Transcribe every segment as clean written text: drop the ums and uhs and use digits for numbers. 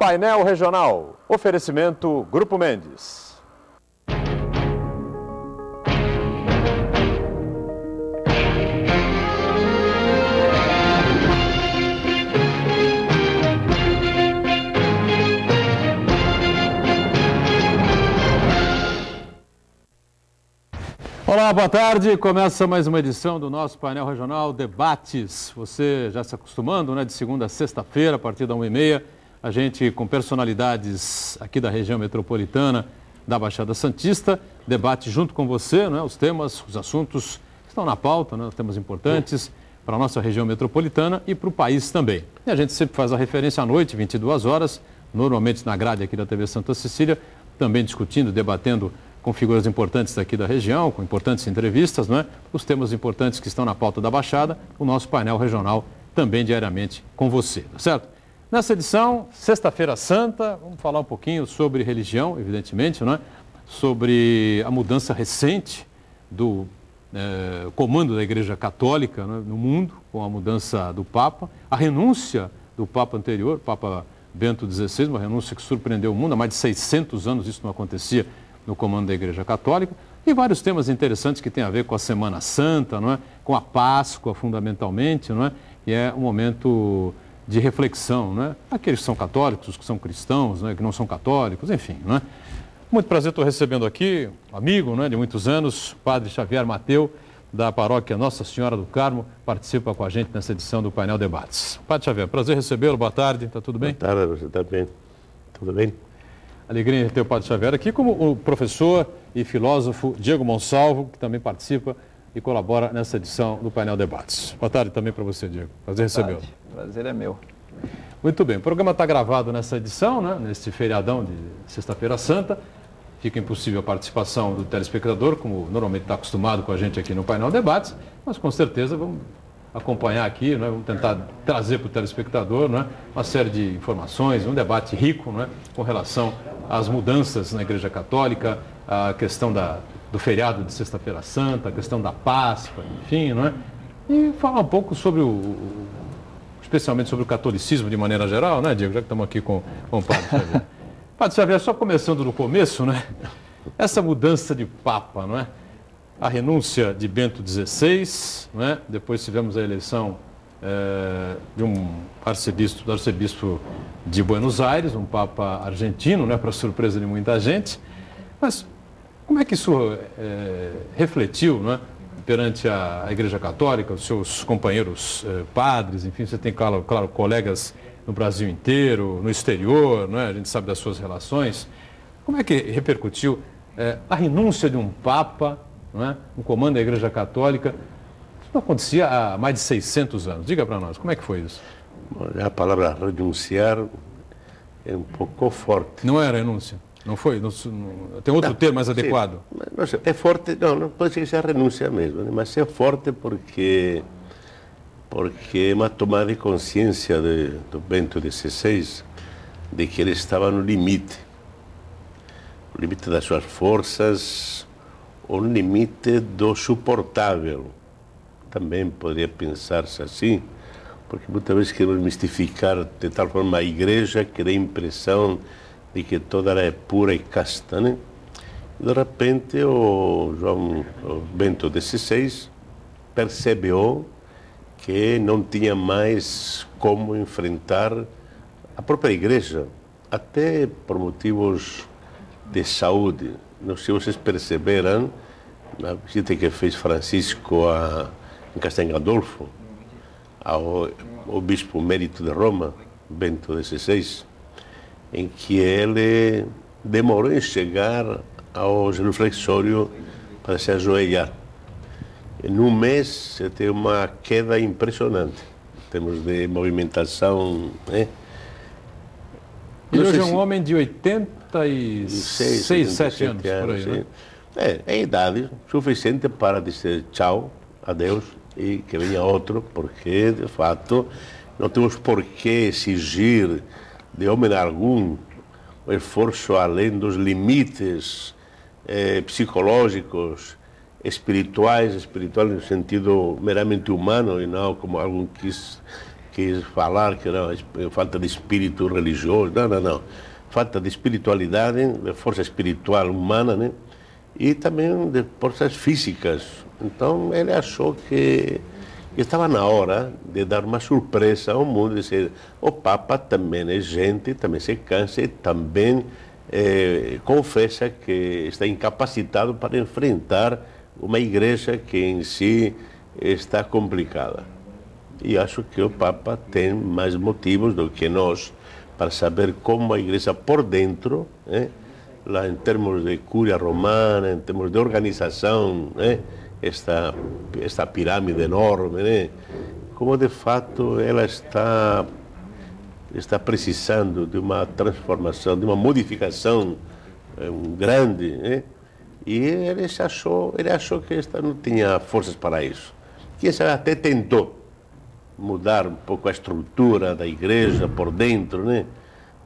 Painel Regional. Oferecimento Grupo Mendes. Olá, boa tarde. Começa mais uma edição do nosso Painel Regional Debates. Você já se acostumando, né? De segunda a sexta-feira, a partir da 1h30, a gente com personalidades aqui da região metropolitana da Baixada Santista, debate junto com você, né? Os temas, os assuntos que estão na pauta, né? Os temas importantes para a nossa região metropolitana e para o país também. E a gente sempre faz a referência à noite, 22 horas, normalmente na grade aqui da TV Santa Cecília, também discutindo, debatendo com figuras importantes daqui da região, com importantes entrevistas, não é? Os temas importantes que estão na pauta da Baixada, o nosso painel regional também diariamente com você, tá certo? Nessa edição, Sexta-feira Santa, vamos falar um pouquinho sobre religião, evidentemente, não é? Sobre a mudança recente do comando da Igreja Católica, não é? No mundo, com a mudança do Papa, a renúncia do Papa anterior, Papa Bento XVI, uma renúncia que surpreendeu o mundo, há mais de 600 anos isso não acontecia no comando da Igreja Católica, e vários temas interessantes que têm a ver com a Semana Santa, não é? Com a Páscoa, fundamentalmente, não é? E é um momento de reflexão, não é? Aqueles que são católicos, os que são cristãos, não é? Que não são católicos, enfim, não é? Muito prazer, estou recebendo aqui um amigo, não é? De muitos anos, Padre Xavier Mateu, da paróquia Nossa Senhora do Carmo, participa com a gente nessa edição do Painel Debates. Padre Xavier, prazer recebê-lo, boa tarde, está tudo bem? Boa tarde, você está bem? Tudo bem? Alegria em ter o Padre Xavier aqui, como o professor e filósofo Diego Monsalvo, que também participa e colabora nessa edição do Painel Debates. Boa tarde também para você, Diego. Prazer recebê-lo. Prazer é meu. Muito bem, o programa está gravado nessa edição, né? Nesse feriadão de Sexta-feira Santa. Fica impossível a participação do telespectador, como normalmente está acostumado com a gente aqui no Painel Debates, mas com certeza vamos acompanhar aqui, né? Vamos tentar trazer para o telespectador, né? Uma série de informações, um debate rico, né? Com relação às mudanças na Igreja Católica, a questão do feriado de Sexta-feira Santa, a questão da Páscoa, enfim, não é? E falar um pouco sobre especialmente sobre o catolicismo de maneira geral, né, Diego? Já que estamos aqui com o Padre Xavier. Padre Xavier, só começando do começo, né? Essa mudança de Papa, não é? A renúncia de Bento XVI, não é? Depois tivemos a eleição de um arcebispo de Buenos Aires, um Papa argentino, né? Para surpresa de muita gente. Mas como é que isso refletiu, não é? Perante a Igreja Católica, os seus companheiros padres, enfim, você tem, claro, colegas no Brasil inteiro, no exterior, não é? A gente sabe das suas relações. Como é que repercutiu a renúncia de um Papa, não é? No comando da Igreja Católica? Isso não acontecia há mais de 600 anos. Diga para nós, como é que foi isso? A palavra renunciar é um pouco forte. Não era renúncia? Não foi? Tem outro termo mais adequado? Não sei, é forte, não pode ser que seja renúncia mesmo, né? Mas é forte porque é uma tomada de consciência do Bento XVI de que ele estava no limite das suas forças, ou no limite do suportável. Também poderia pensar-se assim, porque muitas vezes queremos mistificar de tal forma a Igreja que dá a impressão de que toda ela é pura e casta, né? De repente, o Bento XVI percebeu que não tinha mais como enfrentar a própria Igreja, até por motivos de saúde. Não sei se vocês perceberam, na visita que fez Francisco em Castel Gandolfo, ao bispo emérito de Roma, Bento XVI, em que ele demorou em chegar ao reflexório para se ajoelhar. Em um mês, você tem uma queda impressionante, em termos de movimentação, né? Ele hoje é um homem de 86, 87 anos, por aí, né? É idade suficiente para dizer tchau, adeus, e que venha outro, porque, de fato, não temos por que exigir de homem algum o esforço além dos limites psicológicos, espirituais no sentido meramente humano e não como algum quis quis falar que era falta de espírito religioso. Não, não, não. Falta de espiritualidade, de força espiritual humana, né? E também de forças físicas. Então ele achou que estava na hora de dar uma surpresa ao mundo, dizer, o Papa também é gente, também se cansa e também confessa que está incapacitado para enfrentar uma igreja que em si está complicada. E acho que o Papa tem mais motivos do que nós para saber como a igreja por dentro, lá em termos de cúria romana, em termos de organização, esta pirâmide enorme, como de fato ela está precisando de uma transformação, de uma modificação grande, e ele achou que esta não tinha forças para isso. Quem sabe até tentou mudar um pouco a estrutura da igreja por dentro, né?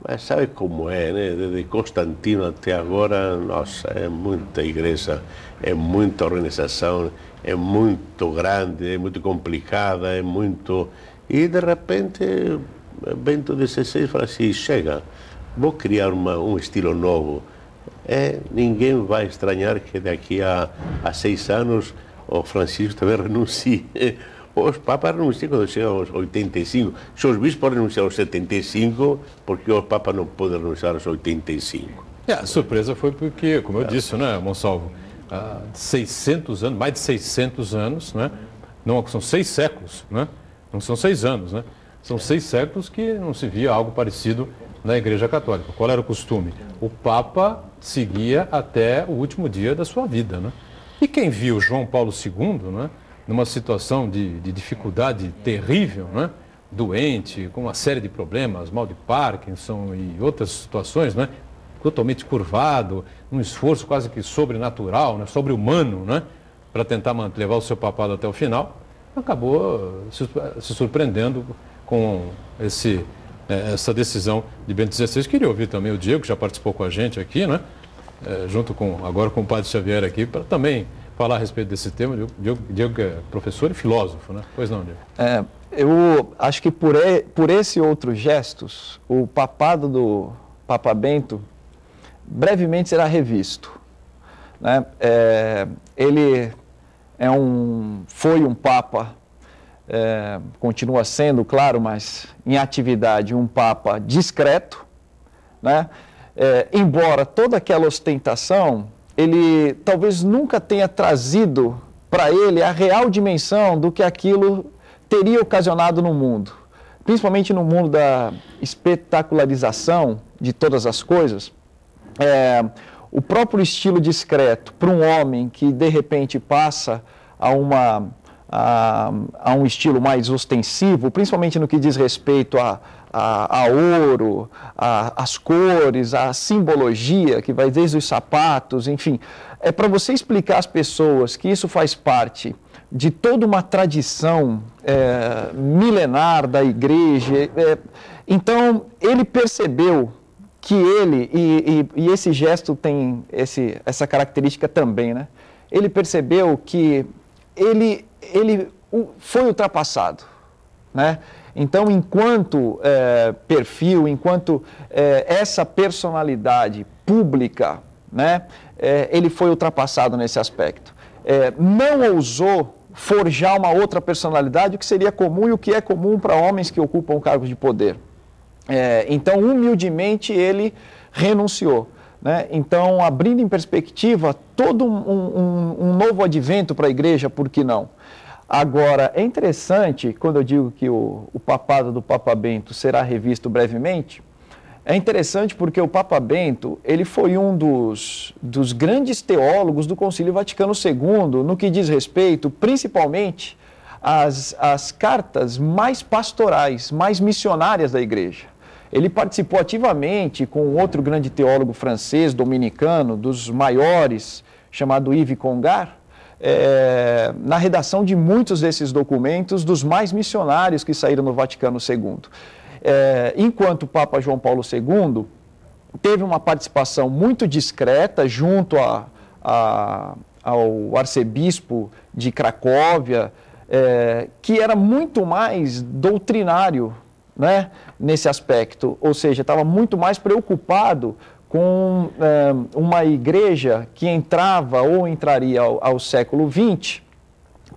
Mas sabe como é, né? Desde Constantino até agora, nossa, é muita igreja, é muita organização, é muito grande, é muito complicada, é muito... E de repente, Bento XVI fala assim, chega, vou criar um estilo novo. Ninguém vai estranhar que daqui a 6 anos o Francisco também renuncie. Os papas renunciam quando chegam aos 85. Os bispos renunciam aos 75, porque o Papa não pode renunciar aos 85. A surpresa foi porque, como eu disse, né, Monsalvo, há 600 anos, mais de 600 anos, né? Não, são 6 séculos, né? Não são 6 anos, né? São 6 séculos que não se via algo parecido na Igreja Católica. Qual era o costume? O Papa seguia até o último dia da sua vida, né? E quem viu João Paulo II, né, numa situação de dificuldade terrível, né, doente, com uma série de problemas, mal de Parkinson e outras situações, né, totalmente curvado, um esforço quase que sobrenatural, né, sobre-humano, né, para tentar levar o seu papado até o final, acabou se surpreendendo com essa decisão de Bento XVI. Queria ouvir também o Diego, que já participou com a gente aqui, né, junto agora com o Padre Xavier aqui, para também falar a respeito desse tema. Diego é professor e filósofo, né? Pois não, Diego? Eu acho que por esse outros gestos, o papado do Papa Bento brevemente será revisto, né? Ele foi um Papa, continua sendo, claro, mas em atividade um Papa discreto, né? Embora toda aquela ostentação, ele talvez nunca tenha trazido para ele a real dimensão do que aquilo teria ocasionado no mundo, principalmente no mundo da espetacularização de todas as coisas. O próprio estilo discreto para um homem que de repente passa a um estilo mais ostensivo, principalmente no que diz respeito a ouro, as cores, a simbologia, que vai desde os sapatos, enfim. É para você explicar às pessoas que isso faz parte de toda uma tradição milenar da igreja. Então, ele percebeu que e esse gesto tem essa característica também, né? Ele percebeu que ele foi ultrapassado, né? Então, enquanto perfil, enquanto essa personalidade pública, né, ele foi ultrapassado nesse aspecto. Não ousou forjar uma outra personalidade, o que seria comum e o que é comum para homens que ocupam cargos de poder. Então, humildemente, ele renunciou, né? Então, abrindo em perspectiva todo um novo advento para a igreja, por que não? Agora, é interessante, quando eu digo que o papado do Papa Bento será revisto brevemente, é interessante porque o Papa Bento, ele foi um dos grandes teólogos do Concílio Vaticano II, no que diz respeito, principalmente, às cartas mais pastorais, mais missionárias da Igreja. Ele participou ativamente com outro grande teólogo francês, dominicano, dos maiores, chamado Yves Congar, na redação de muitos desses documentos, dos mais missionários que saíram no Vaticano II. Enquanto o Papa João Paulo II teve uma participação muito discreta junto ao arcebispo de Cracóvia, que era muito mais doutrinário, né, nesse aspecto, ou seja, estava muito mais preocupado com uma igreja que entrava ou entraria ao século XX,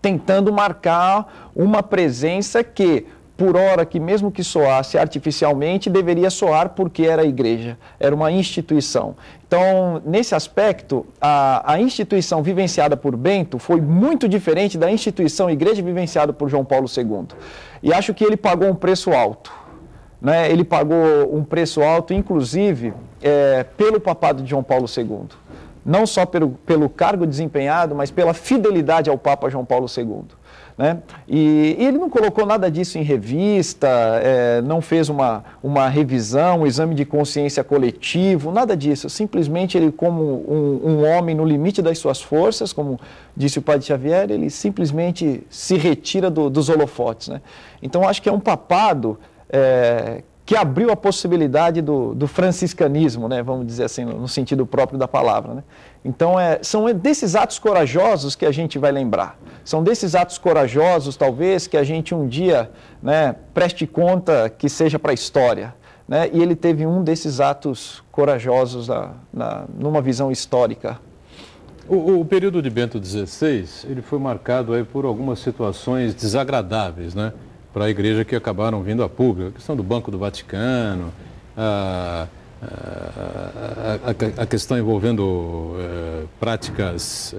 tentando marcar uma presença que, por hora que mesmo que soasse artificialmente, deveria soar porque era a igreja, era uma instituição. Então, nesse aspecto, a instituição vivenciada por Bento foi muito diferente da instituição igreja vivenciada por João Paulo II. E acho que ele pagou um preço alto. Né? Ele pagou um preço alto, inclusive, pelo papado de João Paulo II. Não só pelo cargo desempenhado, mas pela fidelidade ao Papa João Paulo II. Né? E ele não colocou nada disso em revista, não fez uma revisão, um exame de consciência coletivo, nada disso. Simplesmente ele, como um homem no limite das suas forças, como disse o padre Xavier, ele simplesmente se retira dos holofotes. Né? Então, acho que é um papado que abriu a possibilidade do franciscanismo, né? Vamos dizer assim, no sentido próprio da palavra. Né? Então, são desses atos corajosos que a gente vai lembrar. São desses atos corajosos, talvez, que a gente um dia, né, preste conta que seja para a história. Né? E ele teve um desses atos corajosos numa visão histórica. O período de Bento XVI, ele foi marcado aí por algumas situações desagradáveis, né, para a igreja, que acabaram vindo a público. A questão do Banco do Vaticano, a questão envolvendo práticas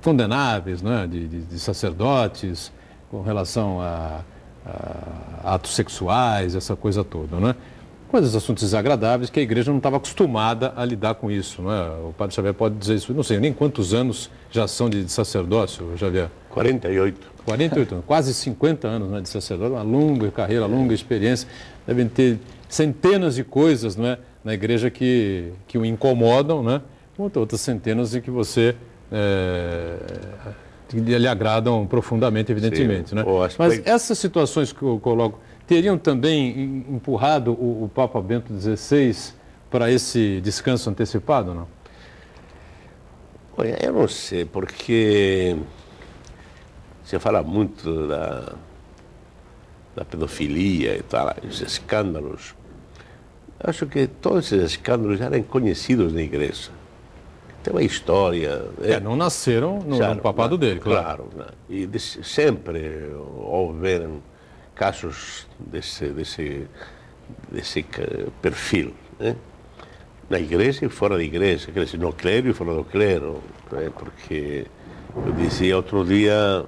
condenáveis, né, de sacerdotes com relação a atos sexuais, essa coisa toda, né? Coisas, assuntos desagradáveis que a igreja não estava acostumada a lidar com isso, né? O padre Xavier pode dizer isso, não sei nem quantos anos já são de sacerdócio, Xavier? 48. 48 anos, quase 50 anos, né, de sacerdócio, uma longa carreira, longa experiência. Devem ter centenas de coisas, né, na igreja que o incomodam, né? Outras centenas em que lhe agradam profundamente, evidentemente. Sim, né? Mas essas situações que eu coloco teriam também empurrado o Papa Bento XVI para esse descanso antecipado, não? Olha, eu não sei, porque se fala muito da pedofilia e tal, os escândalos. Acho que todos esses escândalos já eram conhecidos na igreja. Tem uma história. Não nasceram no papado dele, claro. Claro. E sempre houveram casos desse perfil, né? Na igreja e fora da igreja, quer dizer, no clero e fora do clero. Né? Porque eu dizia outro dia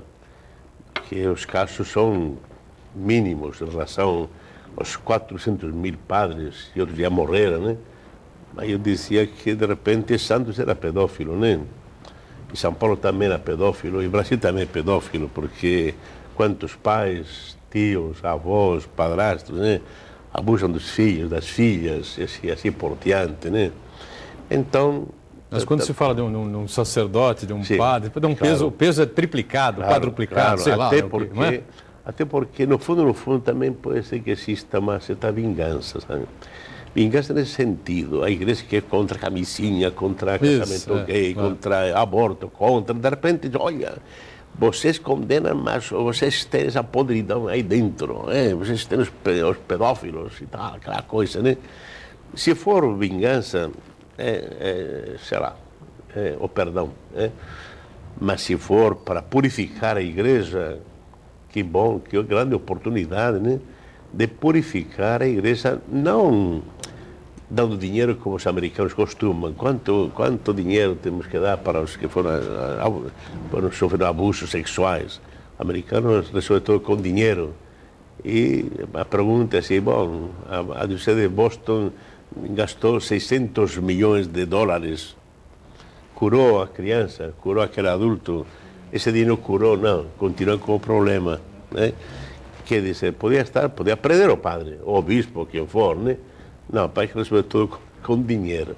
que os casos são mínimos em relação aos 400.000 padres que outro dia morreram, né? Aí eu dizia que, de repente, Santos era pedófilo, né? E São Paulo também era pedófilo, e Brasil também é pedófilo, porque quantos pais, tios, avós, padrastos, né, abusam dos filhos, das filhas, e assim por diante, né? Então... Mas quando se fala de um sacerdote, de um padre, o peso é triplicado, quadruplicado, sei lá. Até porque, no fundo, também pode ser que exista uma certa vingança, sabe? Vingança nesse sentido. A igreja que é contra a camisinha, contra casamento gay, contra aborto, de repente, olha, vocês condenam, mas vocês têm essa podridão aí dentro, né? Vocês têm os pedófilos e tal, aquela coisa, né? Se for vingança, sei lá, o perdão, né? Mas se for para purificar a igreja, que bom, que grande oportunidade, né? De purificar a igreja, não dando dinheiro como os americanos costumam. Quanto dinheiro temos que dar para os que foram sofreram abusos sexuais? Americanos resolvem tudo com dinheiro. E a pergunta é assim, bom, a Diocese de Boston gastou 600 milhões de dólares, curou a criança, curou aquele adulto, esse dinheiro curou, não, continua com o problema, né? Quer dizer, podia prender o padre, ou o bispo, quem for, né? Não, para que resolver tudo com dinheiro.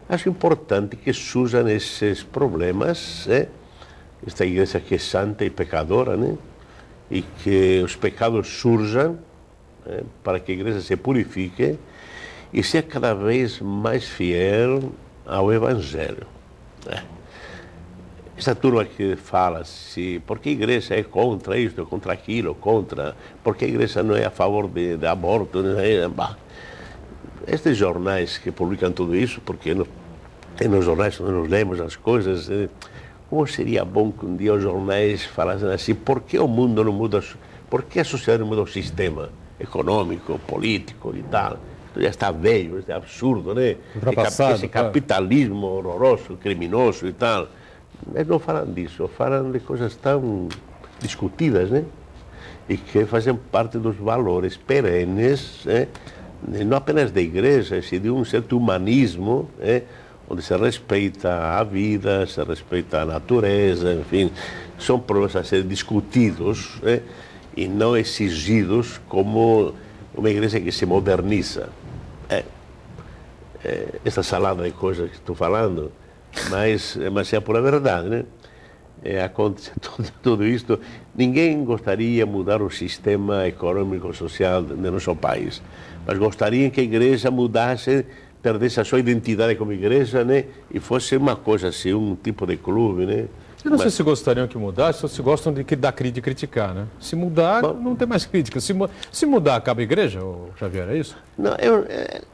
Acho importante que surjam esses problemas, né? Esta igreja que é santa e pecadora, né? E que os pecados surjam, né? Para que a igreja se purifique e seja cada vez mais fiel ao Evangelho, né? essa turma que fala assim, porque a igreja é contra isto, contra aquilo, porque a igreja não é a favor de aborto, não é, estes jornais que publicam tudo isso, porque nos jornais nós lemos as coisas, como seria bom que um dia os jornais falassem assim, por que o mundo não muda, por que a sociedade não muda o sistema econômico, político e tal? Isso já está velho, isso é absurdo, né? Esse capitalismo horroroso, criminoso e tal. Eles não falam disso, falam de coisas tão discutidas, né? E que fazem parte dos valores perenes, né? Não apenas da igreja, mas de um certo humanismo, né? Onde se respeita a vida, se respeita a natureza, enfim, são problemas a ser discutidos, né? E não exigidos como uma igreja que se moderniza. Essa salada de coisas que estou falando, mas é a pura verdade, né? Acontece tudo isto. Ninguém gostaria de mudar o sistema econômico social do nosso país, mas gostaria que a igreja mudasse, perdesse a sua identidade como igreja, né? E fosse uma coisa assim, um tipo de clube, né? Eu não sei se gostariam que mudasse ou se gostam de criticar, né? Se mudar, não tem mais crítica. Se mudar, acaba a igreja, Xavier, é isso? Não,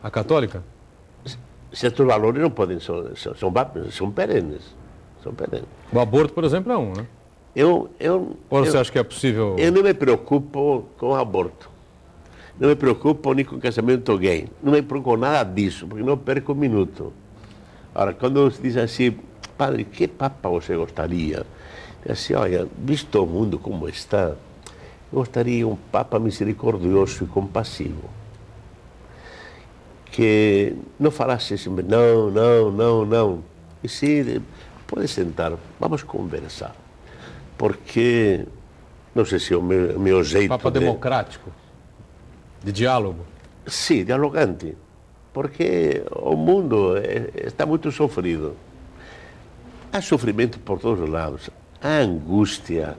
a católica? Certos valores não podem, são perenes. São perenes. O aborto, por exemplo, é um, né? Ou você acha que é possível... Eu não me preocupo com o aborto. Não me preocupo nem com casamento gay. Não me preocupo com nada disso, porque não perco um minuto. Agora, quando se diz assim, padre, que papa você gostaria? Diz assim, olha, visto o mundo como está, eu gostaria um papa misericordioso e compassivo. Que não falasse sempre, não. E se pode sentar, vamos conversar. Porque, não sei se é o meu jeito... Papa democrático, de diálogo. Sim, dialogante. Porque o mundo está muito sofrido. Há sofrimento por todos os lados. Há angústia,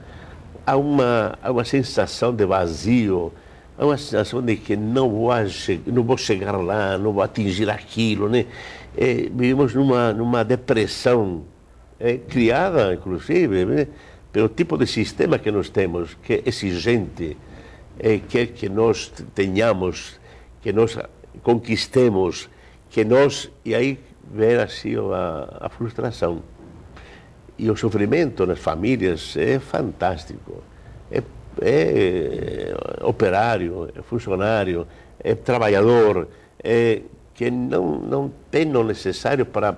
há uma sensação de vazio, há uma sensação de que não vou chegar lá, não vou atingir aquilo, né? Vivemos numa depressão criada, inclusive, né? Pelo tipo de sistema que nós temos, que é exigente, quer que nós tenhamos, que nós conquistemos, e aí vem assim a frustração. E o sofrimento nas famílias é fantástico. É operário, é funcionário, é trabalhador, que não tem o necessário para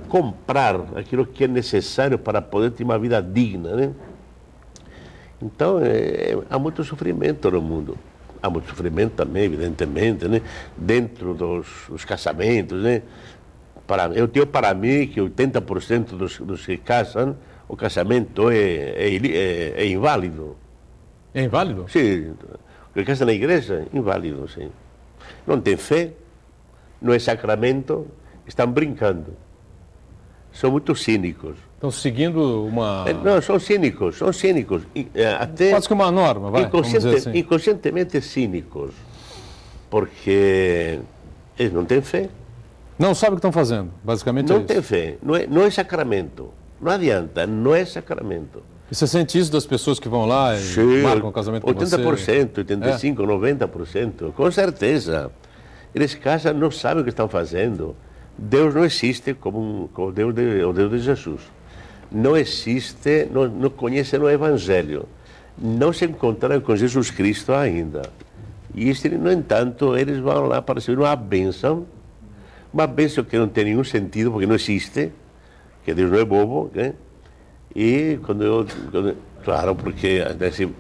comprar aquilo que é necessário para poder ter uma vida digna, né? Então, há muito sofrimento no mundo. Há muito sofrimento também, evidentemente, né? Dentro dos casamentos, né? Eu tenho para mim que 80% dos que casam, o casamento é inválido. É inválido? Sim. O que casa na igreja, inválido, sim. Não tem fé, não é sacramento, estão brincando. São muito cínicos. Estão seguindo uma... Não, são cínicos. Até quase que uma norma, vai, vamos dizer assim. Inconscientemente cínicos. Porque eles não têm fé. Não sabem o que estão fazendo, basicamente é isso. Não tem fé, não é sacramento. Não adianta, não é sacramento. E você sente isso das pessoas que vão lá e marcam o casamento com 80%, 85%, 90%, com certeza. Eles casam, não sabem o que estão fazendo. Deus não existe como o Deus de Jesus. Não existe, não conhecem o Evangelho. Não se encontraram com Jesus Cristo ainda. E, no entanto, eles vão lá para receber uma bênção que não tem nenhum sentido, porque não existe, que Deus não é bobo, né? E claro, porque assim,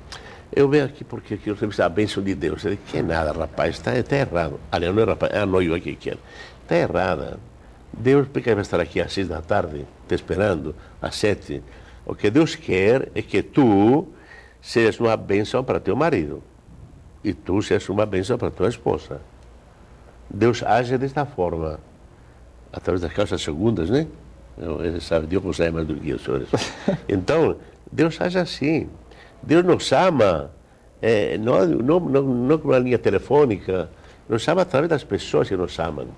eu venho aqui porque eu recebo a bênção de Deus. Eu digo, que nada, rapaz, está errado. Aliás, não é rapaz, é a noiva que quer. Está errada. Deus, porque vai estar aqui às 6 da tarde, te esperando, às 7. O que Deus quer é que tu sejas uma bênção para teu marido. E tu sejas uma bênção para tua esposa. Deus age desta forma, através das causas segundas, né? Ele sabe, Deus não sabe mais do que eu, senhores. Então, Deus age assim. Deus nos ama, não com uma linha telefônica, nos ama através das pessoas que nos amam.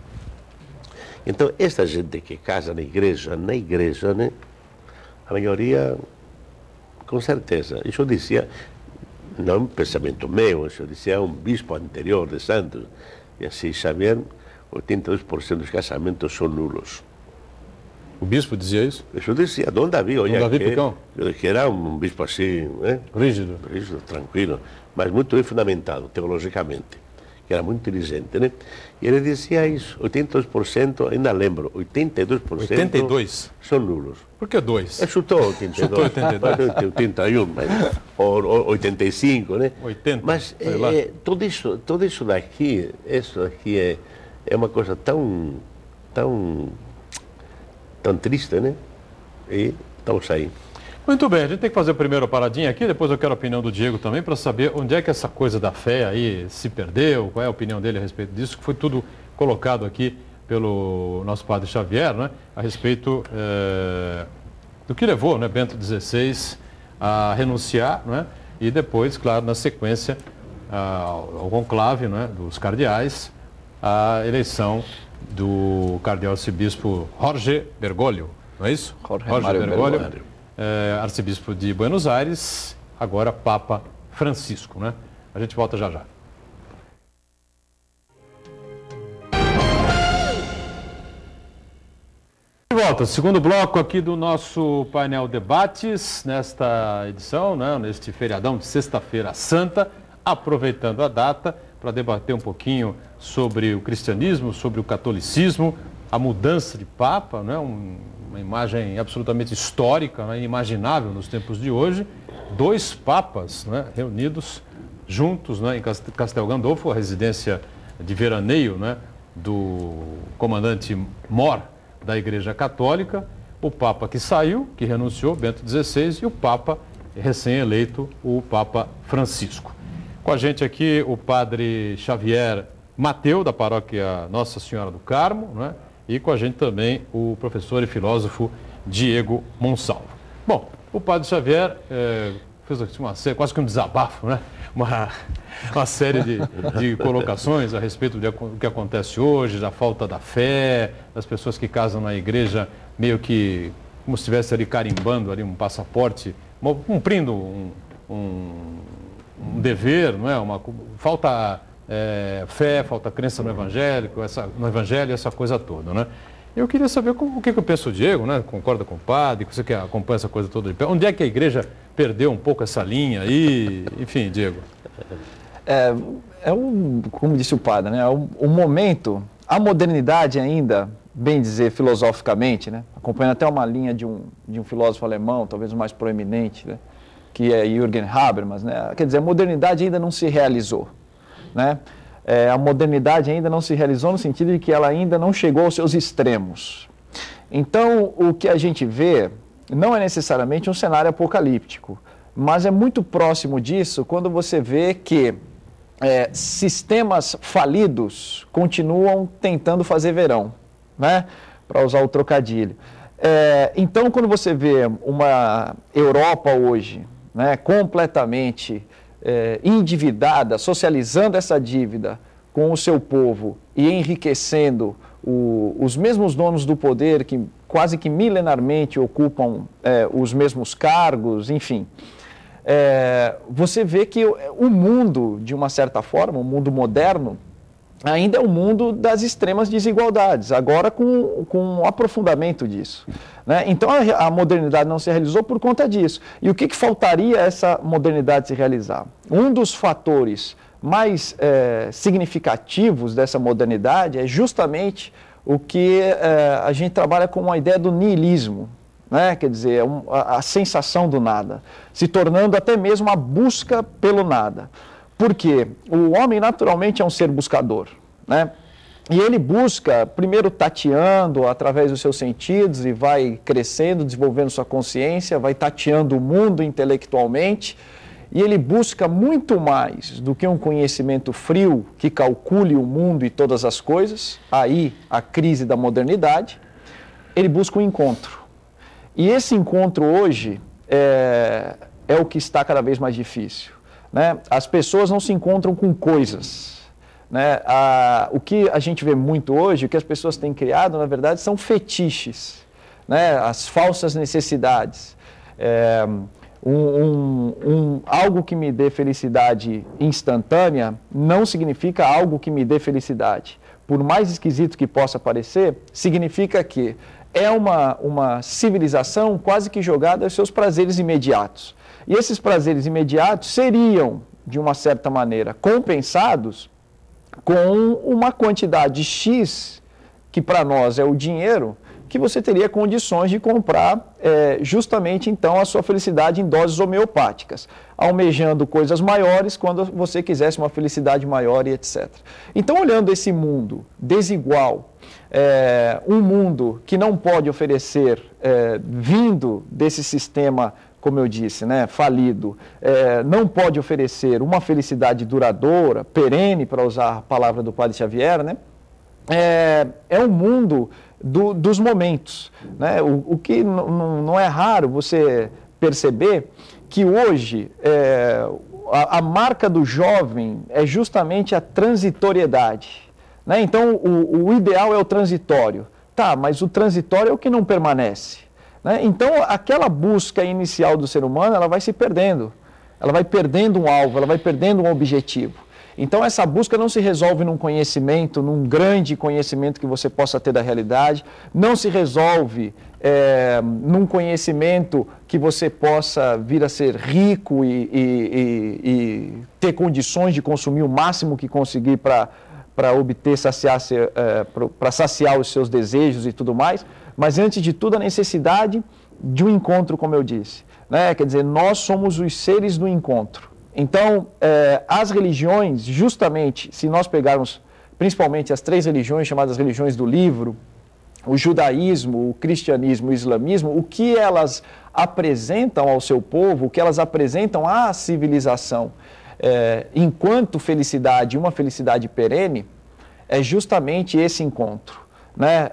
Então, esta gente que casa na igreja, né, a maioria, com certeza, isso eu dizia, não é um pensamento meu, isso eu dizia a um bispo anterior de Santos, e assim, Xavier, 82% dos casamentos são nulos. O bispo dizia isso? Isso eu dizia, Dom Davi, olha, Dom Davi Picão? Que era um bispo assim, né? Rígido, tranquilo, mas muito bem fundamentado teologicamente, que era muito inteligente, né? E ele dizia isso, 82%, ainda lembro, 82%, são nulos. Por que 2? Chutou 82, Chutou 82. 81, ou 85, né? 80, mas tudo isso daqui é uma coisa tão triste, né? E estamos aí. Muito bem, a gente tem que fazer a primeira paradinha aqui, depois eu quero a opinião do Diego também, para saber onde é que essa coisa da fé aí se perdeu, qual é a opinião dele a respeito disso, que foi tudo colocado aqui pelo nosso padre Xavier, né? A respeito do que levou, né, Bento XVI a renunciar, né? E depois, claro, na sequência, ao conclave, né, dos cardeais, a eleição do cardeal arcebispo Jorge Bergoglio, não é isso? Jorge Bergoglio. Arcebispo de Buenos Aires, agora Papa Francisco, né? A gente volta já já. De volta, segundo bloco aqui do nosso painel Debates, nesta edição, né, neste feriadão de Sexta-feira Santa, aproveitando a data para debater um pouquinho sobre o cristianismo, sobre o catolicismo, a mudança de Papa, né, uma imagem absolutamente histórica, né, inimaginável nos tempos de hoje, 2 papas, né, reunidos juntos, né, em Castel Gandolfo, a residência de veraneio, né, do comandante Mor da Igreja Católica, o Papa que saiu, que renunciou, Bento XVI, e o Papa recém-eleito, o Papa Francisco. Com a gente aqui o padre Xavier Mateu, da paróquia Nossa Senhora do Carmo, né? E com a gente também o professor e filósofo Diego Monsalvo. Bom, o padre Xavier fez uma série, quase que um desabafo, né? Uma série de colocações a respeito do que acontece hoje, da falta da fé, das pessoas que casam na igreja meio que como se estivesse ali carimbando ali um passaporte, cumprindo um dever, não é? Falta fé, falta crença no Evangelho, essa coisa toda, né? Eu queria saber o que eu penso o Diego, né? Concorda com o padre, você que acompanha essa coisa toda de pé. Onde é que a igreja perdeu um pouco essa linha aí? Enfim, Diego. Como disse o padre, né? O momento, a modernidade ainda, bem dizer filosoficamente, né? Acompanhando até uma linha de um filósofo alemão, talvez o mais proeminente, né? Que é Jürgen Habermas, né? Quer dizer, a modernidade ainda não se realizou, né? A modernidade ainda não se realizou no sentido de que ela ainda não chegou aos seus extremos. Então, o que a gente vê não é necessariamente um cenário apocalíptico, mas é muito próximo disso quando você vê que sistemas falidos continuam tentando fazer verão, né? Para usar o trocadilho. Então, quando você vê uma Europa hoje, né, completamente endividada, socializando essa dívida com o seu povo e enriquecendo os mesmos donos do poder que quase que milenarmente ocupam os mesmos cargos, enfim. Você vê que o mundo, de uma certa forma, o mundo moderno, ainda é o mundo das extremas desigualdades, agora com um aprofundamento disso, né? Então a modernidade não se realizou por conta disso. E o que faltaria essa modernidade se realizar? Um dos fatores mais significativos dessa modernidade é justamente o que a gente trabalha com a ideia do niilismo, né? Quer dizer, a sensação do nada, se tornando até mesmo a busca pelo nada. Porque o homem naturalmente é um ser buscador, né? E ele busca, primeiro tateando através dos seus sentidos e vai crescendo, desenvolvendo sua consciência, vai tateando o mundo intelectualmente, e ele busca muito mais do que um conhecimento frio que calcule o mundo e todas as coisas, aí a crise da modernidade, ele busca um encontro. E esse encontro hoje é o que está cada vez mais difícil, né? As pessoas não se encontram com coisas, né? O que a gente vê muito hoje, o que as pessoas têm criado, na verdade, são fetiches, né? As falsas necessidades. Algo que me dê felicidade instantânea não significa algo que me dê felicidade. Por mais esquisito que possa parecer, significa que é uma civilização quase que jogada aos seus prazeres imediatos. E esses prazeres imediatos seriam, de uma certa maneira, compensados com uma quantidade X, que para nós é o dinheiro, que você teria condições de comprar justamente então a sua felicidade em doses homeopáticas, almejando coisas maiores quando você quisesse uma felicidade maior e etc. Então, olhando esse mundo desigual, um mundo que não pode oferecer, vindo desse sistema, como eu disse, né, falido, não pode oferecer uma felicidade duradoura, perene, para usar a palavra do Padre Xavier, né, é um mundo dos momentos, né? O que não é raro você perceber que hoje a marca do jovem é justamente a transitoriedade, né? Então o ideal é o transitório, tá, mas o transitório é o que não permanece, né? Então aquela busca inicial do ser humano, ela vai se perdendo, ela vai perdendo um alvo, ela vai perdendo um objetivo. Então, essa busca não se resolve num conhecimento, num grande conhecimento que você possa ter da realidade, não se resolve num conhecimento que você possa vir a ser rico e ter condições de consumir o máximo que conseguir para obter, para saciar os seus desejos e tudo mais, mas, antes de tudo, a necessidade de um encontro, como eu disse, né? Quer dizer, nós somos os seres do encontro. Então, as religiões, justamente, se nós pegarmos principalmente as 3 religiões chamadas religiões do livro, o judaísmo, o cristianismo e o islamismo, o que elas apresentam ao seu povo, o que elas apresentam à civilização, enquanto felicidade, uma felicidade perene, é justamente esse encontro, né?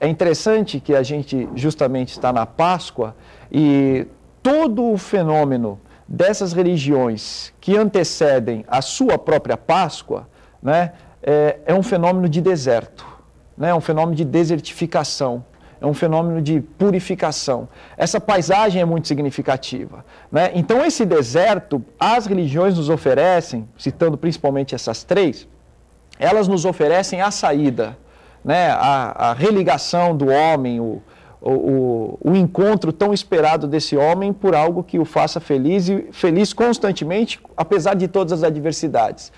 É interessante que a gente justamente está na Páscoa e todo o fenômeno dessas religiões que antecedem a sua própria Páscoa, né, é um fenômeno de deserto, né, é um fenômeno de desertificação, é um fenômeno de purificação. Essa paisagem é muito significativa, né? Então, esse deserto, as religiões nos oferecem, citando principalmente essas 3, elas nos oferecem a saída, né, a religação do homem, o encontro tão esperado desse homem por algo que o faça feliz e feliz constantemente, apesar de todas as adversidades.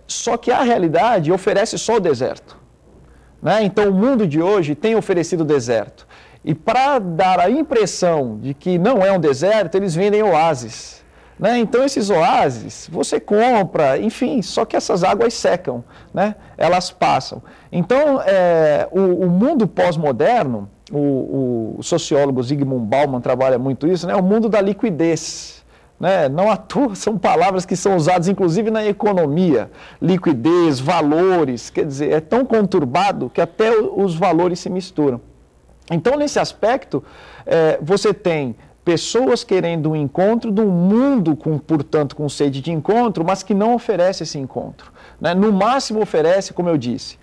Só que a realidade oferece só o deserto, né? Então o mundo de hoje tem oferecido o deserto. E para dar a impressão de que não é um deserto, eles vendem oásis, né? Então esses oásis você compra, enfim, só que essas águas secam, né? Elas passam. Então o mundo pós-moderno, o sociólogo Zygmunt Bauman trabalha muito isso, né? O mundo da liquidez, né? Não à toa, são palavras que são usadas inclusive na economia, liquidez, valores, quer dizer, é tão conturbado que até os valores se misturam. Então, nesse aspecto, você tem pessoas querendo um encontro de um mundo, portanto, com sede de encontro, mas que não oferece esse encontro, né? No máximo oferece, como eu disse,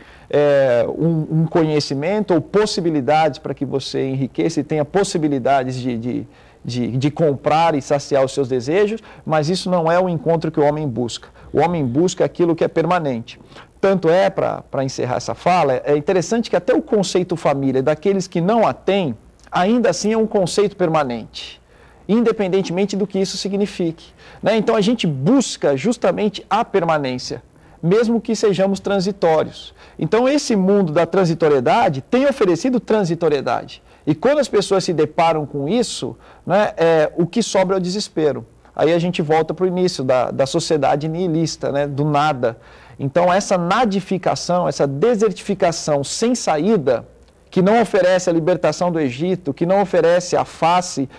um conhecimento ou possibilidades para que você enriqueça e tenha possibilidades de comprar e saciar os seus desejos, mas isso não é o encontro que o homem busca. O homem busca aquilo que é permanente. Tanto para encerrar essa fala, é interessante que até o conceito família, daqueles que não a têm, ainda assim é um conceito permanente, independentemente do que isso signifique, né? Então a gente busca justamente a permanência, mesmo que sejamos transitórios. Então esse mundo da transitoriedade tem oferecido transitoriedade. E quando as pessoas se deparam com isso, né, o que sobra é o desespero. Aí a gente volta para o início da sociedade nihilista, né, do nada. Então essa nadificação, essa desertificação sem saída, que não oferece a libertação do Egito, que não oferece a face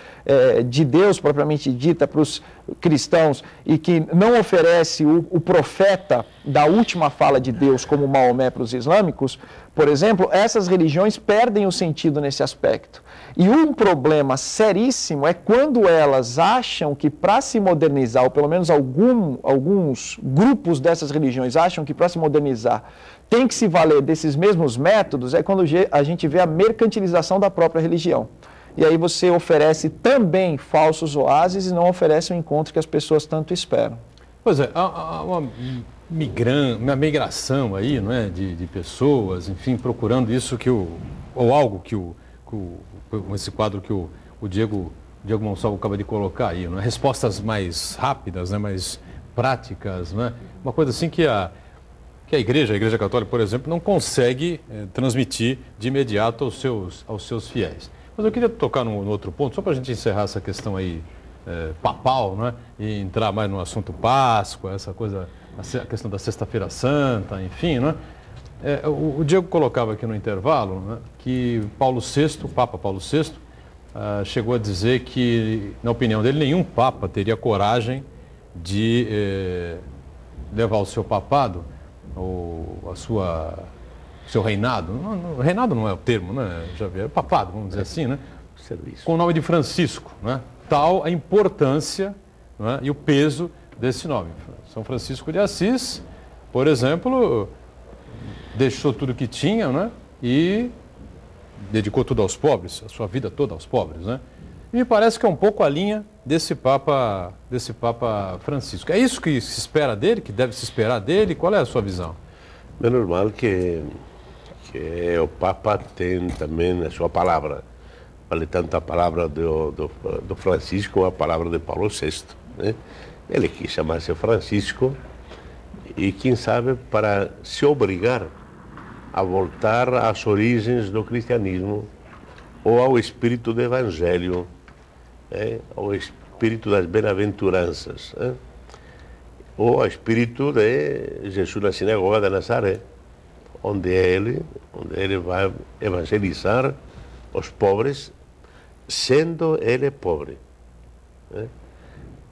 de Deus propriamente dita para os cristãos e que não oferece o profeta da última fala de Deus como Maomé para os islâmicos, por exemplo, essas religiões perdem o sentido nesse aspecto. E um problema seríssimo é quando elas acham que para se modernizar, ou pelo menos alguns grupos dessas religiões acham que para se modernizar tem que se valer desses mesmos métodos, é quando a gente vê a mercantilização da própria religião. E aí você oferece também falsos oásis e não oferece o encontro que as pessoas tanto esperam. Pois é, há uma migração aí, não é, de pessoas, enfim, procurando isso ou algo que esse quadro que o Diego Monsalvo acaba de colocar aí, não é? Respostas mais rápidas, né, mais práticas, não é? Uma coisa assim que a Igreja Católica, por exemplo, não consegue transmitir de imediato aos seus fiéis. Mas eu queria tocar no outro ponto, só para a gente encerrar essa questão aí papal, né, e entrar mais no assunto Páscoa, essa coisa, a questão da Sexta-feira Santa, enfim, né? O Diego colocava aqui no intervalo, né, que o Papa Paulo VI, chegou a dizer que, na opinião dele, nenhum Papa teria coragem de levar o seu papado, ou seu reinado, reinado não é o termo, né, Javier? Papado, vamos dizer assim, né? Serviço. Com o nome de Francisco, né? Tal a importância, né, e o peso desse nome. São Francisco de Assis, por exemplo, deixou tudo que tinha, né, e dedicou tudo aos pobres, a sua vida toda aos pobres, né? E me parece que é um pouco a linha desse Papa Francisco. É isso que se espera dele, que deve se esperar dele? Qual é a sua visão? É normal que o Papa tem também a sua palavra. Vale tanto a palavra do Francisco como a palavra de Paulo VI, né? Ele quis chamar-se Francisco e, quem sabe, para se obrigar a voltar às origens do cristianismo ou ao espírito do evangelho, ao espírito das bem-aventuranças, ou ao espírito de Jesus na sinagoga de Nazaré, onde ele vai evangelizar os pobres, sendo ele pobre, né?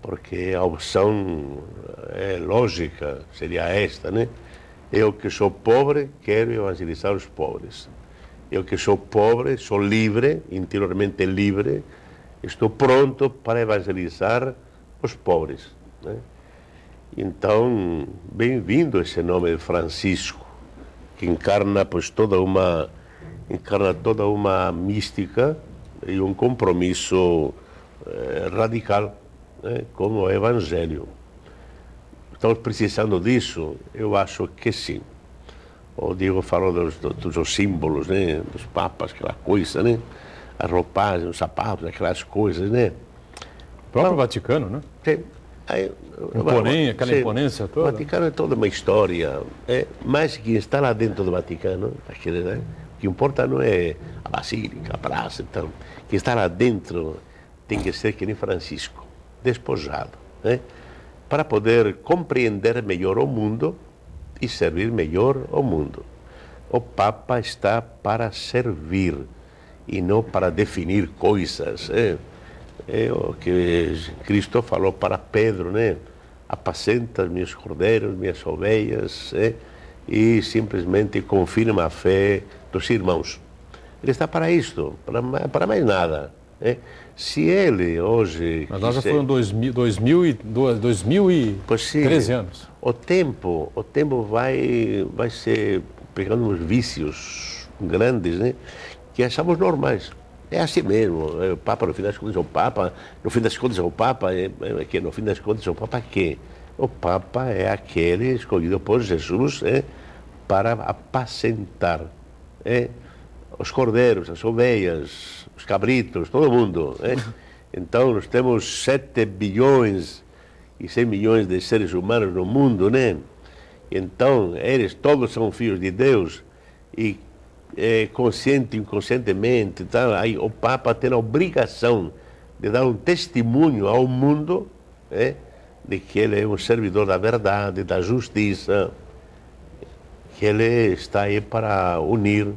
Porque a opção lógica seria esta, né? Eu que sou pobre, quero evangelizar os pobres. Eu que sou pobre, sou livre, interiormente livre, estou pronto para evangelizar os pobres, né? Então, bem-vindo esse nome de Francisco, que encarna toda uma mística e um compromisso radical, né, como o Evangelho. Estamos precisando disso? Eu acho que sim. O Diego falou dos símbolos, né, dos papas, aquela coisa, né, as roupagens, os sapatos, aquelas coisas, né. O próprio Vaticano, né? Sim. Aquela imponência toda. O Vaticano é toda uma história, mas quem está lá dentro do Vaticano, né, o que importa não é a basílica, a praça, então, quem está lá dentro tem que ser que nem Francisco, despojado, né, para poder compreender melhor o mundo e servir melhor o mundo. O Papa está para servir e não para definir coisas. É o que Cristo falou para Pedro, né? Apacenta meus cordeiros, minhas ovelhas, e simplesmente confirma a fé dos irmãos. Ele está para isto, para mais nada. Se ele hoje... Mas nós já foram 2013 anos. O tempo vai ser pegando uns vícios grandes, né, que achamos normais. É assim mesmo. O Papa, no fim das contas, é o Papa. No fim das contas, é o Papa. No fim das contas, é o Papa quê? O Papa é aquele escolhido por Jesus para apacentar os cordeiros, as ovelhas, os cabritos, todo mundo. Então, nós temos 7 bilhões e 100 milhões de seres humanos no mundo, né? Então, eles todos são filhos de Deus e consciente e inconscientemente, tá? Aí o Papa tem a obrigação de dar um testemunho ao mundo de que ele é um servidor da verdade, da justiça, que ele está aí para unir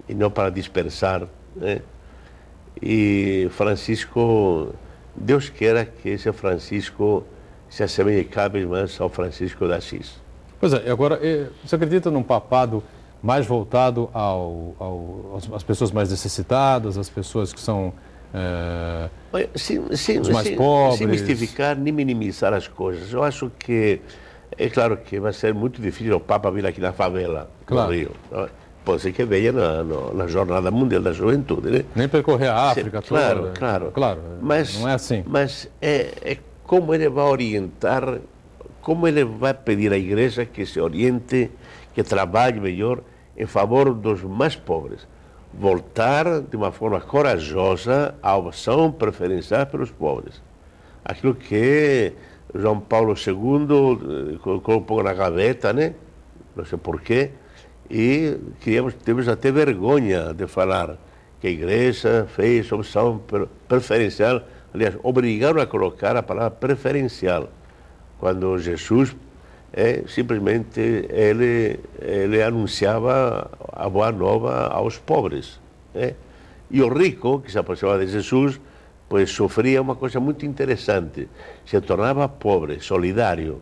e não para dispersar, né? E Francisco, Deus queira que esse Francisco se assemelhe cada vez mais ao Francisco de Assis. Pois é, agora, você acredita num papado mais voltado às pessoas mais necessitadas, às pessoas que são os mais pobres? Sem mistificar nem minimizar as coisas. Eu acho que, é claro que vai ser muito difícil o Papa vir aqui na favela, no Rio. Pode ser que venha na Jornada Mundial da Juventude, né? Nem percorrer a África toda. Claro. Mas, não é assim. Mas é como ele vai orientar, como ele vai pedir à igreja que se oriente, que trabalhe melhor em favor dos mais pobres. Voltar de uma forma corajosa à opção preferencial pelos pobres. Aquilo que João Paulo II colocou na gaveta, né? Não sei porquê, e temos até vergonha de falar que a igreja fez opção preferencial. Aliás, obrigaram a colocar a palavra preferencial, quando Jesus simplesmente ele anunciava a boa nova aos pobres, né? E o rico, que se aproximava de Jesus, pois sofria uma coisa muito interessante, se tornava pobre, solidário.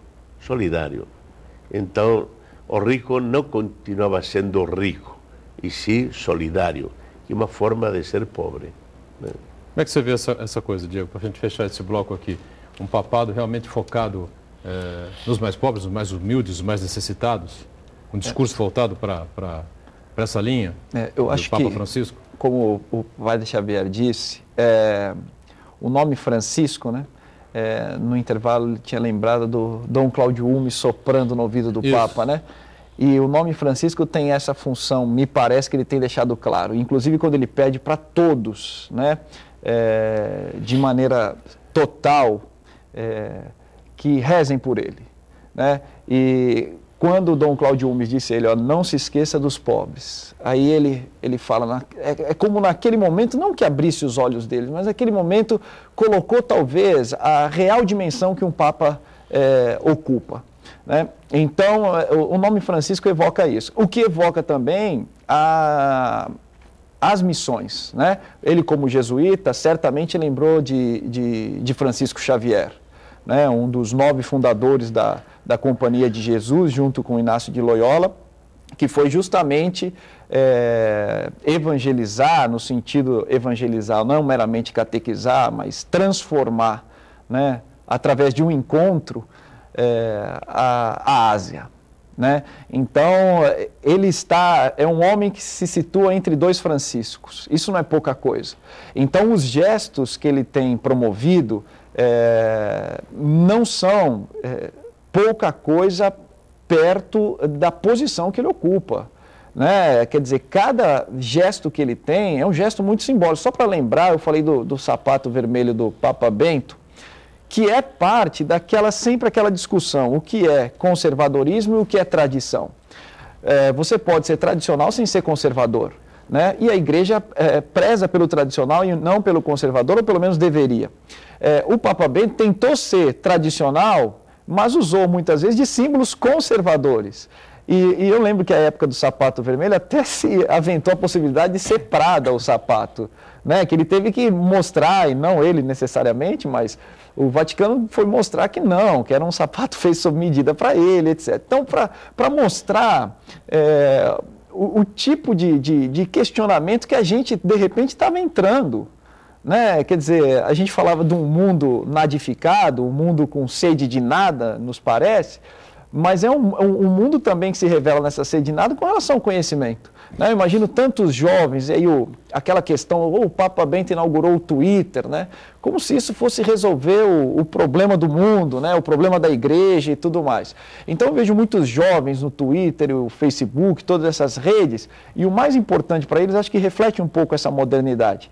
Então, o rico não continuava sendo rico, e sim solidário, que é uma forma de ser pobre, né? Como é que você vê essa coisa, Diego, para a gente fechar esse bloco aqui? Um papado realmente focado nos mais pobres, os mais humildes, os mais necessitados? Um discurso voltado para essa linha eu acho do Papa que, Francisco? Como o Padre Xavier disse, o nome Francisco, né? No intervalo ele tinha lembrado do Dom Cláudio Ume soprando no ouvido do Papa, né? E o nome Francisco tem essa função, me parece que ele tem deixado claro, inclusive quando ele pede para todos, né? De maneira total, que rezem por ele, né? E quando o Dom Cláudio Umes disse a ele, não se esqueça dos pobres, aí ele fala, como naquele momento, não que abrisse os olhos dele, mas naquele momento colocou talvez a real dimensão que um Papa ocupa, né? Então, o nome Francisco evoca isso. O que evoca também as missões, né? Ele, como jesuíta, certamente lembrou de Francisco Xavier, né? Um dos 9 fundadores da Companhia de Jesus, junto com Inácio de Loyola, que foi justamente evangelizar, no sentido evangelizar, não meramente catequizar, mas transformar, né? Através de um encontro, a Ásia, né? Então, ele é um homem que se situa entre 2 Franciscos. Isso não é pouca coisa. Então, os gestos que ele tem promovido não são pouca coisa perto da posição que ele ocupa, né? Quer dizer, cada gesto que ele tem é um gesto muito simbólico. Só para lembrar, eu falei do sapato vermelho do Papa Bento, que é parte sempre aquela discussão, o que é conservadorismo e o que é tradição. Você pode ser tradicional sem ser conservador, né? E a igreja preza pelo tradicional e não pelo conservador, ou pelo menos deveria. O Papa Bento tentou ser tradicional, mas usou muitas vezes de símbolos conservadores. E eu lembro que a época do sapato vermelho até se aventou a possibilidade de ser Prada o sapato, né? Que ele teve que mostrar, e não ele necessariamente, mas o Vaticano foi mostrar que não, que era um sapato feito sob medida para ele, etc. Então, para mostrar o tipo de questionamento que a gente, de repente, estava entrando, né? Quer dizer, a gente falava de um mundo nadificado, um mundo com sede de nada, nos parece, mas é um mundo também que se revela nessa sede de nada com relação ao conhecimento, né? Eu imagino tantos jovens, e aí aquela questão, o Papa Bento inaugurou o Twitter, né? Como se isso fosse resolver o problema do mundo, né? O problema da igreja e tudo mais. Então eu vejo muitos jovens no Twitter, o Facebook, todas essas redes, e o mais importante para eles, acho que reflete um pouco essa modernidade.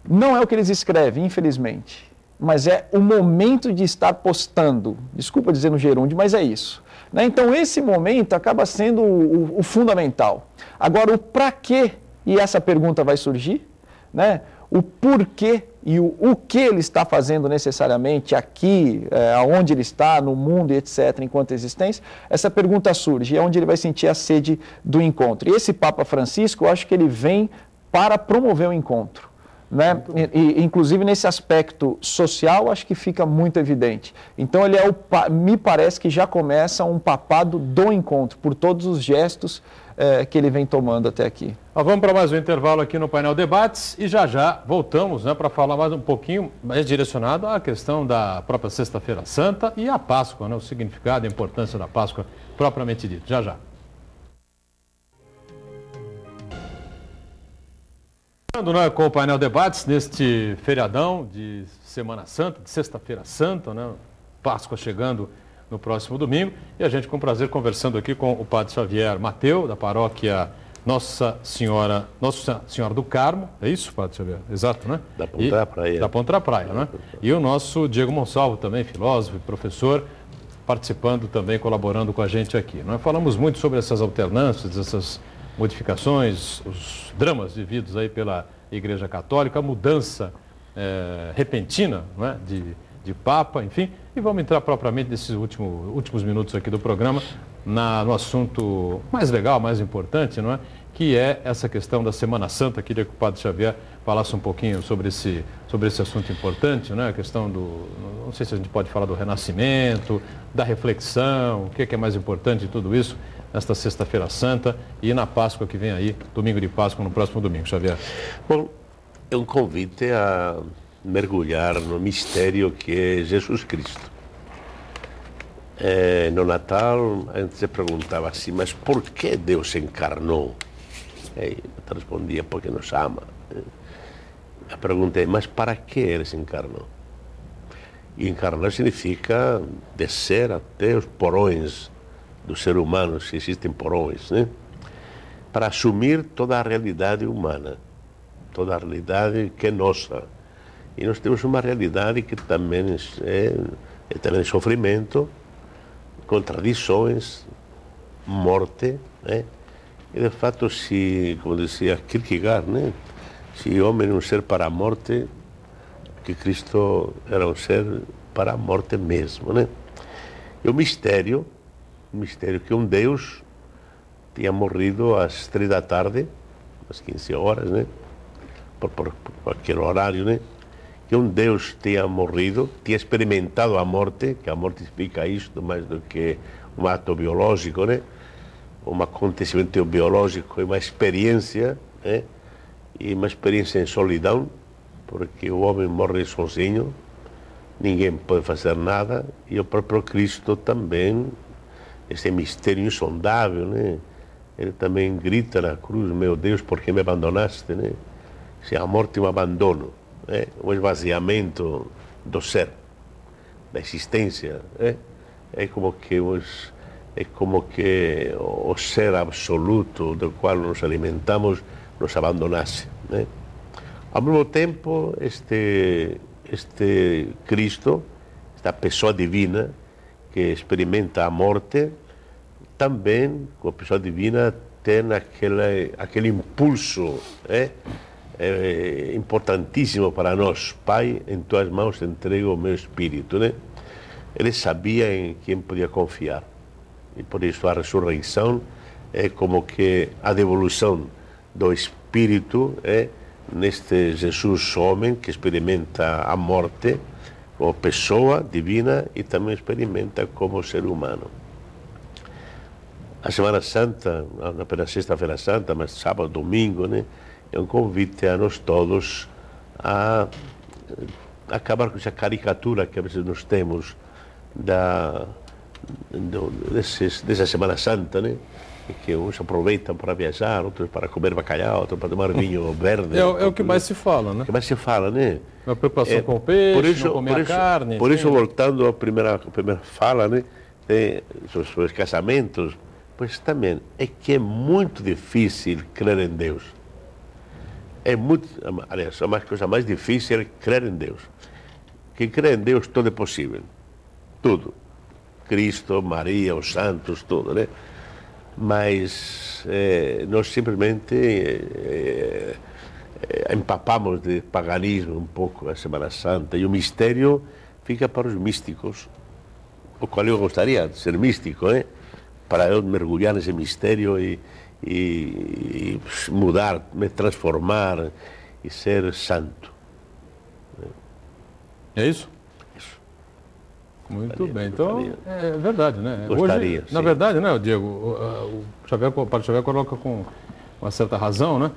Não é o que eles escrevem, infelizmente, mas é o momento de estar postando. Desculpa dizer no gerúndio, mas é isso, né? Então esse momento acaba sendo o fundamental. Agora, o para quê, e essa pergunta vai surgir, né? O porquê e o que ele está fazendo necessariamente aqui, aonde ele está, no mundo e etc., enquanto existência, essa pergunta surge, é onde ele vai sentir a sede do encontro. E esse Papa Francisco, eu acho que ele vem para promover o encontro. Né? Inclusive nesse aspecto social, acho que fica muito evidente. Então ele me parece que já começa um papado do encontro, por todos os gestos que ele vem tomando até aqui. Vamos para mais um intervalo aqui no painel Debates e já voltamos, né, para falar mais um pouquinho, mais direcionado à questão da própria Sexta-feira Santa e a Páscoa, né, o significado e a importância da Páscoa propriamente dito. Já. Com o painel Debates neste feriadão de Semana Santa, de Sexta-feira Santa, né? Páscoa chegando no próximo domingo, e a gente com prazer conversando aqui com o Padre Xavier Mateu, da paróquia Nossa Senhora do Carmo, é isso, Padre Xavier? Exato, né? Da Ponta da Praia. Da Ponta da Praia, né? E o nosso Diego Monsalvo também, filósofo e professor, participando também, colaborando com a gente aqui. Nós falamos muito sobre essas alternâncias, essas modificações, os dramas vividos aí pela Igreja Católica, a mudança repentina, né, de Papa, enfim, e vamos entrar propriamente nesses últimos minutos aqui do programa no assunto mais legal, mais importante, não é? Que é essa questão da Semana Santa. Queria que o Padre Xavier falasse um pouquinho sobre esse assunto importante, né? A questão não sei se a gente pode falar do renascimento, da reflexão, o que é mais importante de tudo isso nesta Sexta-feira Santa e na Páscoa que vem aí, domingo de Páscoa, no próximo domingo, Xavier. Bom, é um convite a mergulhar no mistério que é Jesus Cristo. No Natal, a gente se perguntava assim, mas por que Deus se encarnou? E eu respondia, porque nos ama. A pergunta é, mas para que Ele se encarnou? E encarnar significa descer até os porões do ser humano, se existem porões, né? Para assumir toda a realidade humana, toda a realidade que é nossa. E nós temos uma realidade que também é também sofrimento, contradições, morte, né? E de fato, como dizia Kierkegaard, né? Se o homem é um ser para a morte, que Cristo era um ser para a morte mesmo, né? E o mistério que um Deus tinha morrido às 3 da tarde, às 15 horas, né? Por qualquer horário, né? Que um Deus tinha morrido, tinha experimentado a morte, que a morte explica isto mais do que um ato biológico, né? Um acontecimento biológico, uma experiência, né? E uma experiência em solidão, porque o homem morre sozinho, ninguém pode fazer nada, e o próprio Cristo também, esse mistério insondável, né? Ele também grita na cruz, meu Deus, por que me abandonaste, né? Se a morte é um abandono, né? O esvaziamento do ser, da existência, né? É como que o ser absoluto do qual nos alimentamos nos abandonasse, né? Ao mesmo tempo, este Cristo, esta pessoa divina que experimenta a morte, também, como pessoa divina, tem aquele impulso, importantíssimo para nós. Pai, em tuas mãos entrego o meu espírito, né? Ele sabia em quem podia confiar. E por isso a ressurreição é como que a devolução do espírito, neste Jesus homem que experimenta a morte como pessoa divina e também experimenta como ser humano. A Semana Santa, não apenas Sexta-feira Santa, mas sábado, domingo, né? É um convite a nós todos a acabar com essa caricatura que às vezes nós temos dessa Semana Santa, né? Que uns aproveitam para viajar, outros para comer bacalhau, outros para tomar vinho verde. É o que mais se fala, né? O que mais se fala, né? A preocupação com o peixe, não comer a carne. Por isso, voltando à primeira fala, né? Sobre os casamentos, pois também é que é muito difícil crer em Deus. Aliás, a coisa mais difícil é crer em Deus. Quem crê em Deus, tudo é possível. Tudo. Cristo, Maria, os santos, tudo, né? Mas nós simplesmente empapamos de paganismo um pouco a Semana Santa e o mistério fica para os místicos, o qual eu gostaria de ser místico, para eu mergulhar nesse mistério e e mudar, me transformar e ser santo. É isso? Isso. Muito bem. Então, é verdade, né? Gostaria, hoje, na verdade, né, Diego, o Padre Xavier coloca com uma certa razão, né?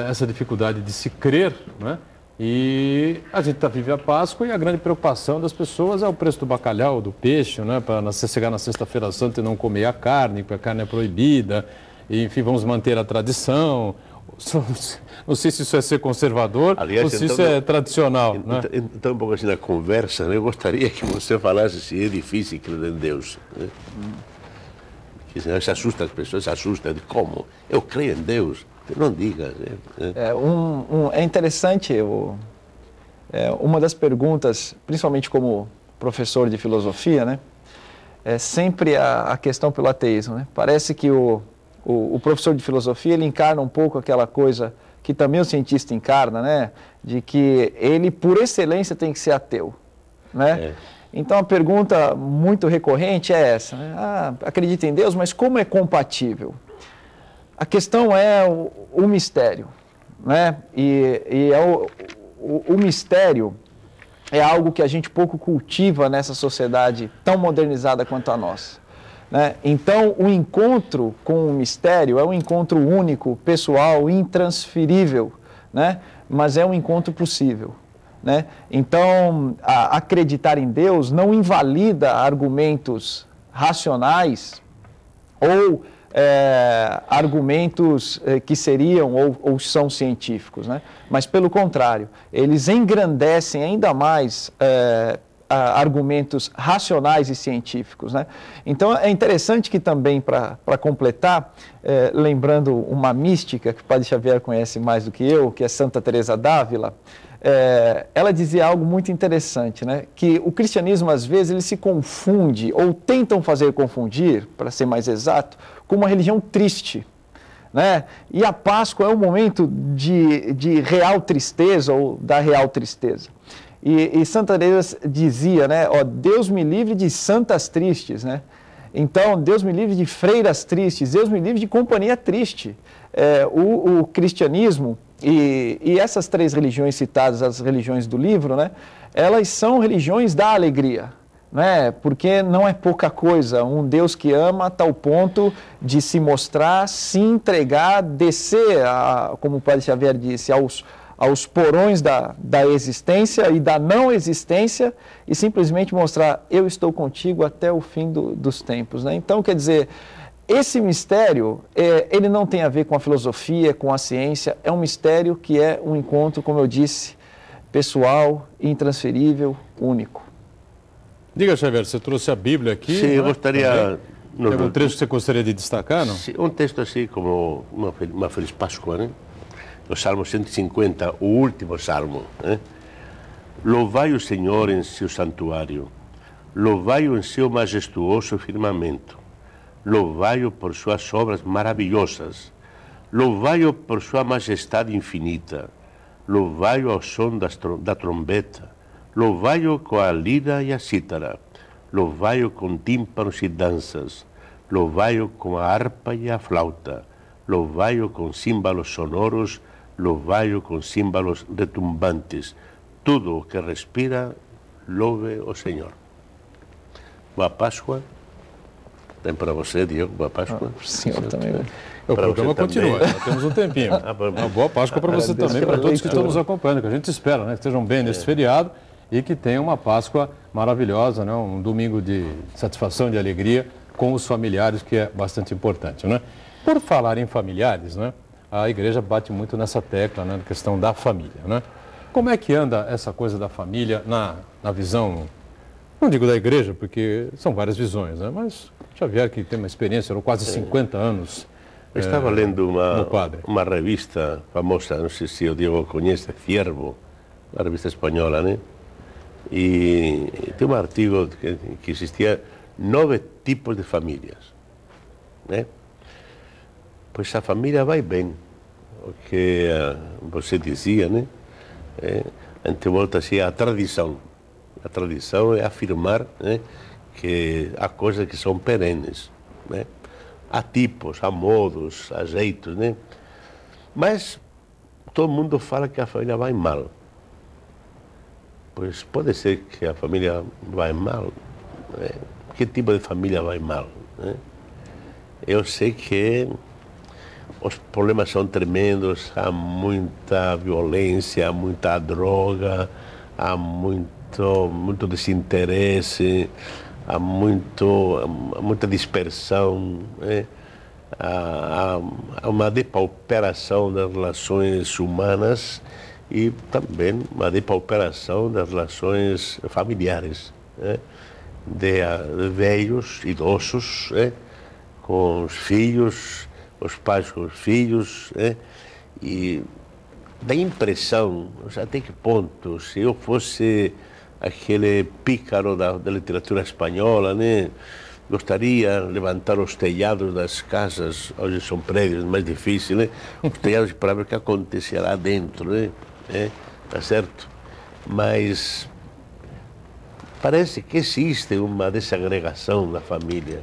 Essa dificuldade de se crer, né? E a gente vive a Páscoa e a grande preocupação das pessoas é o preço do bacalhau, do peixe, né? Para você chegar na Sexta-feira Santa e não comer a carne, porque a carne é proibida. E, enfim, vamos manter a tradição. Não sei se isso é ser conservador. Aliás, ou se então, isso é tradicional. Então, né? Então, um pouco assim na conversa, né? Eu gostaria que você falasse se é difícil crer em Deus. Né? Que se assusta as pessoas, se assusta de como? Eu creio em Deus. Não diga. É interessante, uma das perguntas, principalmente como professor de filosofia, né? É sempre a questão pelo ateísmo. Né? Parece que o professor de filosofia ele encarna um pouco aquela coisa que também o cientista encarna, né? De que ele, por excelência, tem que ser ateu. Né? Então, a pergunta muito recorrente é essa. Né? Acredita em Deus, mas como é compatível? A questão é o mistério. Né? O mistério é algo que a gente pouco cultiva nessa sociedade tão modernizada quanto a nossa. Né? Então, o encontro com o mistério é um encontro único, pessoal, intransferível, né? Mas é um encontro possível. Né? Então, acreditar em Deus não invalida argumentos racionais ou argumentos que seriam ou são científicos. Né? Mas, pelo contrário, eles engrandecem ainda mais argumentos racionais e científicos. Né? Então, é interessante que também, para completar, lembrando uma mística que o Padre Xavier conhece mais do que eu, que é Santa Teresa d'Ávila, ela dizia algo muito interessante, né? Que o cristianismo, às vezes, ele se confunde, ou tentam fazer confundir, para ser mais exato, com uma religião triste. Né? E a Páscoa é um momento de real tristeza, ou da real tristeza. E Santa Teresa dizia, né, Deus me livre de santas tristes, né? Então, Deus me livre de freiras tristes, Deus me livre de companhia triste. O cristianismo e essas três religiões citadas, as religiões do livro, né, elas são religiões da alegria. Né? Porque não é pouca coisa, um Deus que ama a tal ponto de se mostrar, se entregar, descer, como o Padre Xavier disse, aos porões da existência e da não existência e simplesmente mostrar, eu estou contigo até o fim dos tempos. Né? Então, quer dizer, esse mistério, ele não tem a ver com a filosofia, com a ciência, é um mistério que é um encontro, como eu disse, pessoal, intransferível, único. Diga, Xavier, você trouxe a Bíblia aqui. Sim, eu gostaria... Tem algum trecho que você gostaria de destacar, não? Sim, um texto assim como uma Feliz Páscoa, né? O Salmo 150, o último Salmo. Né? Louvai o Senhor em seu santuário, louvai-o em seu majestuoso firmamento, louvai-o por suas obras maravilhosas, louvai-o por sua majestade infinita, louvai-o ao som da trombeta, louvai-o com a lira e a cítara, louvai-o com tímpanos e danças, louvai-o com a harpa e a flauta, louvai-o com símbolos sonoros, louvai-o com símbolos retumbantes. Tudo o que respira, louve o Senhor. Boa Páscoa. Tem para você, Diego, boa Páscoa. O senhor também. O programa continua, nós temos um tempinho. Uma boa Páscoa para você também, para todos que estão nos acompanhando, que a gente espera, né? Que estejam bem nesse feriado e que tenham uma Páscoa maravilhosa, né? Um domingo de satisfação, de alegria com os familiares, que é bastante importante, né? Por falar em familiares, né? A igreja bate muito nessa tecla, né? Na questão da família, né? Como é que anda essa coisa da família na visão, não digo da igreja, porque são várias visões, né? Mas Xavier, que tem uma experiência, quase 50 anos. Eu estava lendo uma revista famosa, não sei se o Diego conhece, Ciervo, uma revista espanhola, né? E tem um artigo que existia 9 tipos de famílias, né? Pois a família vai bem, o que você dizia, né? A gente volta assim à tradição. A tradição é afirmar, né, que há coisas que são perenes, né? há tipos, há modos, há jeitos, né? Mas todo mundo fala que a família vai mal. Pois pode ser que a família vai mal. Né? Que tipo de família vai mal? Né? Eu sei que os problemas são tremendos, há muita violência, há muita droga, há muito desinteresse, há muita dispersão, né? Há uma depauperação das relações humanas e também uma depauperação das relações familiares, né? De velhos, idosos, né? Com os filhos, os pais com os filhos, né? E dá impressão, até que ponto, se eu fosse aquele pícaro da literatura espanhola, né? Gostaria de levantar os telhados das casas, hoje são prédios mais difíceis, né? Os telhados para ver o que acontecia lá dentro, né? Tá certo? Mas parece que existe uma desagregação da família,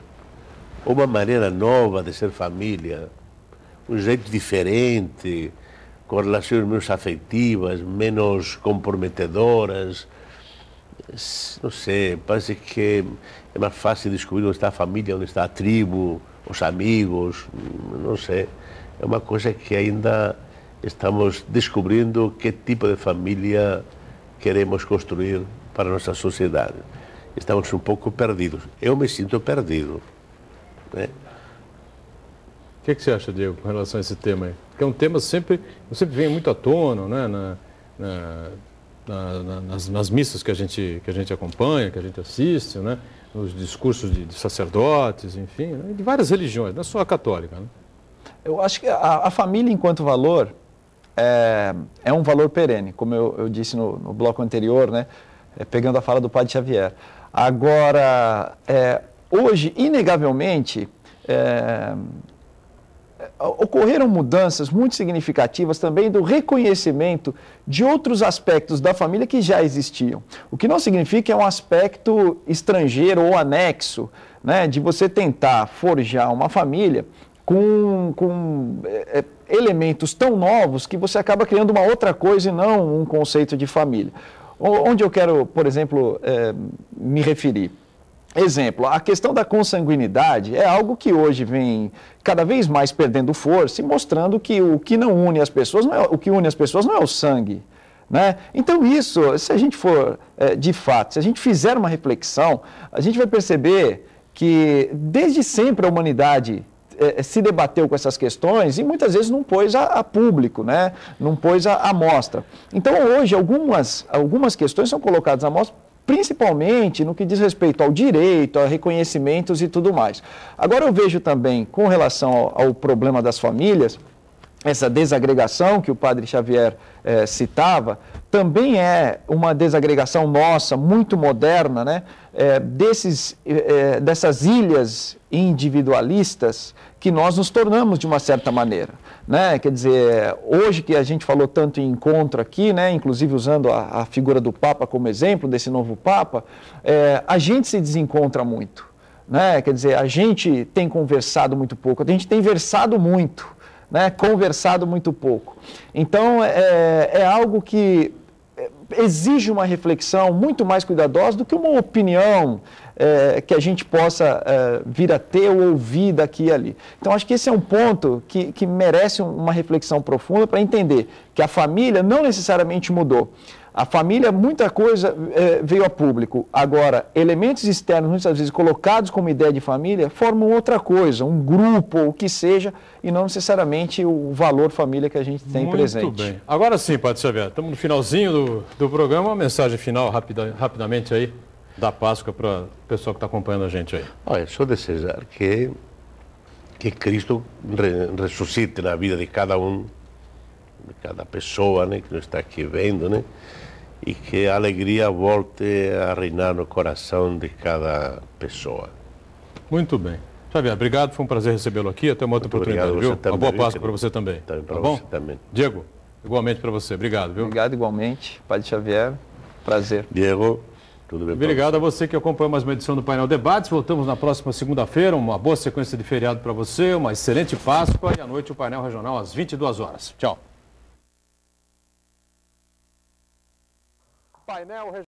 uma maneira nova de ser família, um jeito diferente, com relações menos afetivas, menos comprometedoras. Não sei, parece que é mais fácil descobrir onde está a família, onde está a tribo, os amigos, não sei. É uma coisa que ainda estamos descobrindo que tipo de família queremos construir para a nossa sociedade. Estamos um pouco perdidos. Eu me sinto perdido. Né? O que você acha, Diego, com relação a esse tema aí? Porque é um tema sempre vem muito à tona, né? Nas missas que a gente acompanha, que a gente assiste, né? Nos discursos de sacerdotes, enfim, né? De várias religiões, não é só a católica. Né? Eu acho que a família enquanto valor é um valor perene, como eu disse no bloco anterior, né? Pegando a fala do Padre Xavier. Agora, hoje, inegavelmente, ocorreram mudanças muito significativas também do reconhecimento de outros aspectos da família que já existiam. O que não significa que é um aspecto estrangeiro ou anexo, né, de você tentar forjar uma família com elementos tão novos que você acaba criando uma outra coisa e não um conceito de família. Onde eu quero, por exemplo, me referir? Exemplo, a questão da consanguinidade é algo que hoje vem cada vez mais perdendo força e mostrando que o que não une as pessoas, o que une as pessoas não é o sangue. Né? Então isso, se a gente for, de fato, se a gente fizer uma reflexão, a gente vai perceber que desde sempre a humanidade se debateu com essas questões e muitas vezes não pôs a público, né? Não pôs a mostra. Então hoje algumas questões são colocadas à mostra, principalmente no que diz respeito ao direito, a reconhecimentos e tudo mais. Agora eu vejo também, com relação ao problema das famílias, essa desagregação que o Padre Xavier citava, também é uma desagregação nossa, muito moderna, né? Dessas ilhas individualistas que nós nos tornamos de uma certa maneira. Né? Quer dizer, hoje que a gente falou tanto em encontro aqui, né? Inclusive usando a figura do Papa como exemplo, desse novo Papa, a gente se desencontra muito. Né? Quer dizer, a gente tem conversado muito pouco, a gente tem versado muito, né? Conversado muito pouco. Então, é algo que exige uma reflexão muito mais cuidadosa do que uma opinião que a gente possa vir a ter ou ouvir daqui e ali. Então, acho que esse é um ponto que merece uma reflexão profunda para entender que a família não necessariamente mudou. A família, muita coisa veio a público. Agora, elementos externos, muitas vezes colocados como ideia de família, formam outra coisa, um grupo, o que seja, e não necessariamente o valor família que a gente tem presente. Muito bem. Agora sim, Padre Xavier, estamos no finalzinho do programa, uma mensagem final rapidamente aí da Páscoa para o pessoal que está acompanhando a gente aí. Olha, só desejar que Cristo ressuscite na vida de cada pessoa, né, que nos está aqui vendo, né, e que a alegria volte a reinar no coração de cada pessoa. Muito bem. Xavier, obrigado, foi um prazer recebê-lo aqui, até uma outra oportunidade, viu? Também, uma boa Páscoa para você também. Também para você também. Diego, igualmente para você, obrigado, viu? Obrigado igualmente, Padre Xavier, prazer. Diego, Tudo bem. Obrigado a você que acompanhou mais uma edição do Painel Debates. Voltamos na próxima segunda-feira. Uma boa sequência de feriado para você, uma excelente Páscoa e à noite o Painel Regional às 22 horas. Tchau.